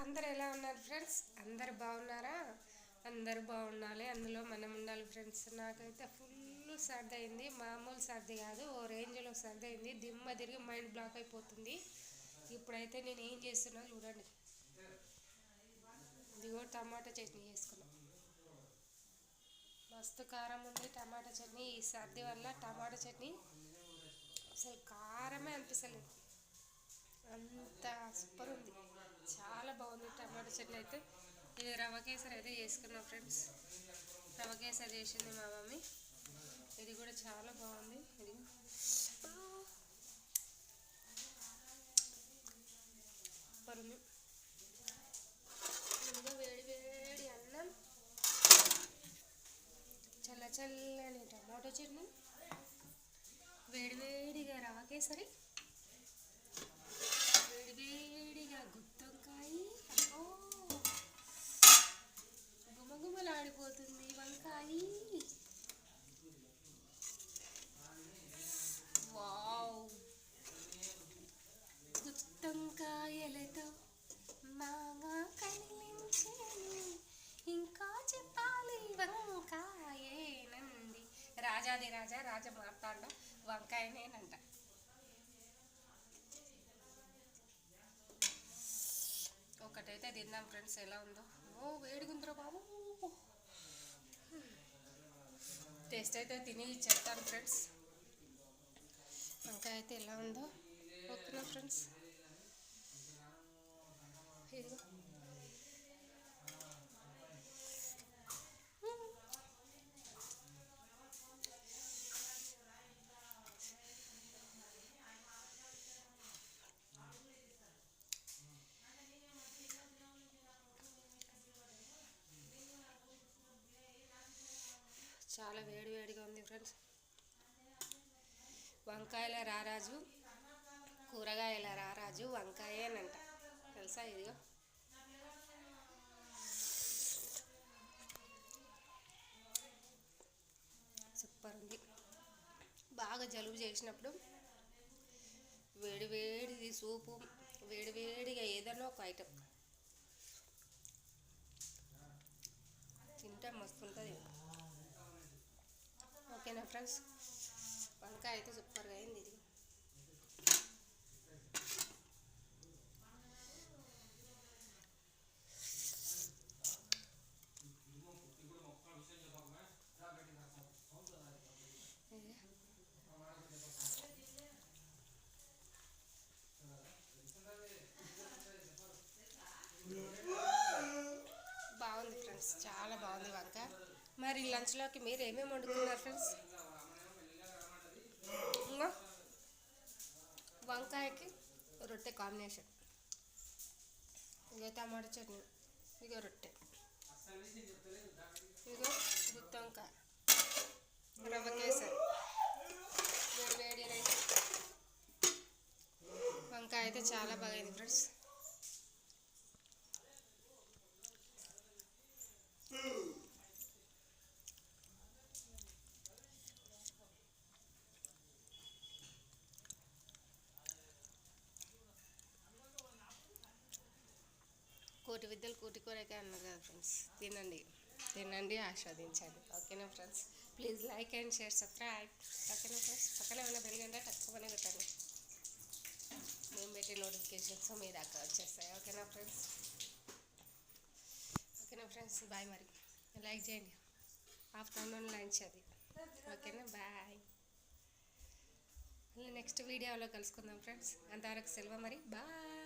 అందరు ఎలా ఉన్నారు ఫ్రెండ్స్? అందరు బాగున్నారా? అందరు బాగుండాలి, అందులో మనం ఉండాలి ఫ్రెండ్స్. నాకైతే ఫుల్ సర్ది అయింది, మామూలు సర్ది కాదు, ఓ రేంజ్లో సర్ది అయింది. దిమ్మ తిరిగి మైండ్ బ్లాక్ అయిపోతుంది. ఇప్పుడైతే నేను ఏం చేస్తున్నా చూడండి. ఇదిగో టమాటా చట్నీ చేసుకున్నాం. మస్తు కారం ఉంది టమాటా చట్నీ. ఈ సర్ది వల్ల టమాటా చట్నీ అసలు కారమే అనిపిస్తలేదు, అంత సూపర్ ఉంది, చాలా బాగుంది టమాటా చట్నీ అయితే. ఇది రవ్వ కేసరి అయితే చేసుకున్నాం ఫ్రెండ్స్. రవ్వ కేసరి చేసింది మా మమ్మీ. ఇది కూడా చాలా బాగుంది. ఇది సూపర్ ఉంది. ఇదిగో వేడి వేడి అన్నం, చల్ల చల్లని టమాటో చట్నీ, వేడి వేడిగా రవ్వ కేసరి, వేడి వేడిగా గుత్తొంకాయ. ఓ గుమగుమలాడిపోతుంది వంకాయ. వావ్, గుత్తొంకాయలతో మాగా కలిగించేది, ఇంకా చెప్పాలి వంకాయేనండి. రాజాది రాజా రాజా మాట్లాడ వంకాయనేనంట. ఒకటైతే తిన్నాం ఫ్రెండ్స్, ఎలా ఉందో. ఓ వేడిగుందిరా బాబు. టేస్ట్ అయితే తిని చెప్తాను ఫ్రెండ్స్, వంకాయ అయితే ఎలా ఉందో. ఓకేనా ఫ్రెండ్స్? ఇదిగో చాలా వేడి వేడిగా ఉంది ఫ్రెండ్స్. వంకాయల రారాజు, కూరగాయల రారాజు వంకాయేనంట, తెలుసా? ఇదిగో సూపర్ ఉంది. బాగా జలుబు చేసినప్పుడు వేడి వేడిది సూపు, వేడి వేడిగా ఏదైనా ఒక ఐటెం తింటే మస్తు ఉంటుంది. ఓకేనా ఫ్రెండ్స్? వంకాయ అయితే సూపర్గా అయింది. ఇది బాగుంది ఫ్రెండ్స్, చాలా బాగుంది వంకాయ. మరి లంచ్లోకి మీరు ఏమేమి వండుకున్నారు ఫ్రెండ్స్? ఇంకా వంకాయకి రొట్టె కాంబినేషన్, ఇగో టమాటా చట్నీ, ఇగో రొట్టె, ఇగో గుత్తొంకాయ, రవ్వ కేసరి, వేడి వేడి రైస్. వంకాయ అయితే చాలా బాగైంది ఫ్రెండ్స్. కోటి విద్యలు కోటి కోరకే అన్నారు కదా ఫ్రెండ్స్. తినండి తినండి, ఆస్వాదించండి. ఓకేనా friends? Please like and share, subscribe. ఓకేనా ఫ్రెండ్స్? పక్కనే ఉన్న బెల్ గంట తక్కువనే పెట్టండి, మేము పెట్టే నోటిఫికేషన్స్ మీ దాకా వచ్చేస్తాయి. ఓకేనా ఫ్రెండ్స్? ఓకేనా ఫ్రెండ్స్? బాయ్. మరి లైక్ చేయండి, ఆఫ్టర్నూన్ లంచ్ అది. ఓకేనా? బాయ్. మళ్ళీ నెక్స్ట్ వీడియోలో కలుసుకుందాం ఫ్రెండ్స్. అంతవరకు సెలవు మరి. బాయ్.